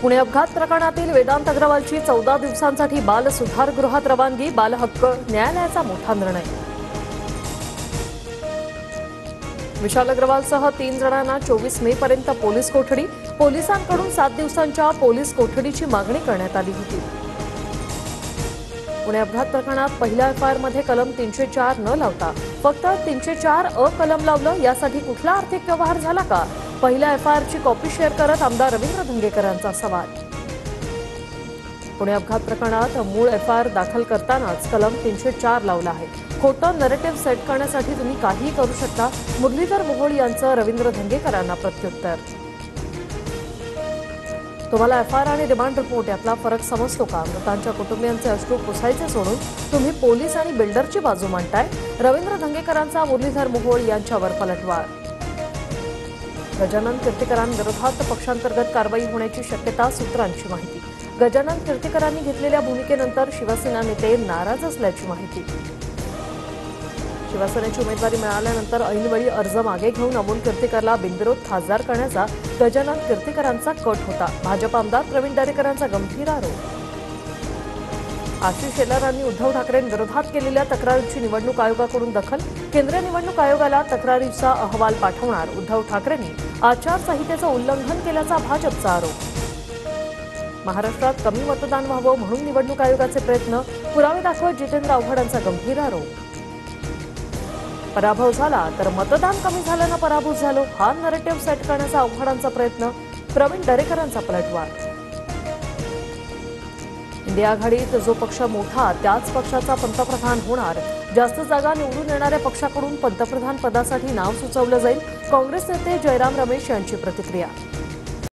पुणे अपघात प्रकरणातील वेदांत अग्रवालची 14 दिवसांसाठी बाल सुधारगृहात रवानगी. बाल हक्क न्यायालयाचा मोठा निर्णय. विशाल अग्रवालसह 3 जणांना 24 मे पर्यंत पोलीस कोठडी. पोलिसांकडून 7 दिवसांच्या पोलीस कोठडीची मागणी करण्यात आली होती. पुणे अपघात प्रकरणात पहिल्या एफआयआरमध्ये कलम 304 न लावता फक्त 304 अ कलम लावलं. यासाठी कुठला आर्थिक व्यवहार झाला का? पहिल्या एफआयआरची कॉपी शेअर करत आमदार रवींद्र धंगेकरांचा सवाल. पुणे अपघात प्रकरणात मूळ एफआयआर दाखल करतानाच कलम 304 लावला आहे. खोटं नरेटिव्ह सेट करण्यासाठी तुम्ही काहीही करू शकता. मुरलीधर मोहोळ यांचं रवींद्र धंगेकरांना प्रत्युत्तर. तुम्हाला एफआयआर आणि रिमांड रिपोर्ट यातला फरक समजतो का? मृतांच्या कुटुंबियांचे अश्रू पुसायचे सोडून तुम्ही पोलीस आणि बिल्डरची बाजू मांडताय. रवींद्र धंगेकरांचा मुरलीधर मोहोळ यांच्यावर पलटवार. गजानन कीर्तीकरांविरोधात पक्षांतर्गत कारवाई होण्याची शक्यता, सूत्रांची माहिती. गजानन कीर्तीकरांनी घेतलेल्या भूमिकेनंतर शिवसेना नेते नाराज असल्याची माहिती. शिवसेनेची उमेदवारी मिळाल्यानंतर ऐनवेळी अर्ज मागे घेऊन अमोल कीर्तीकरला बिनविरोध खासदार करण्याचा गजानन कीर्तीकरांचा कट होता. भाजप आमदार प्रवीण दरेकरांचा गंभीर आरोप. आशिष शेलारांनी उद्धव ठाकरेंविरोधात केलेल्या तक्रारीची निवडणूक आयोगाकडून दखल. केंद्रीय निवडणूक आयोगाला तक्रारीचा अहवाल पाठवणार. उद्धव ठाकरेंनी आचारसंहितेचं उल्लंघन केल्याचा भाजपचा आरोप. महाराष्ट्रात कमी मतदान व्हावं म्हणून निवडणूक आयोगाचे प्रयत्न. पुरावे दाखवत जितेंद्र आव्हाडांचा गंभीर आरोप. पराभव झाला तर मतदान कमी झाल्यानं पराभूत झालो, हा नरेटिव्ह सेट करण्याचा आव्हाडांचा प्रयत्न. प्रवीण दरेकरांचा पलटवार. इंडिया आघाडीत जो पक्ष मोठा त्याच पक्षाचा पंतप्रधान होणार. जास्त जागा निवडून येणाऱ्या पक्षाकडून पंतप्रधान पदासाठी नाव सुचवलं जाईल. काँग्रेस नेते जयराम रमेश यांची प्रतिक्रिया.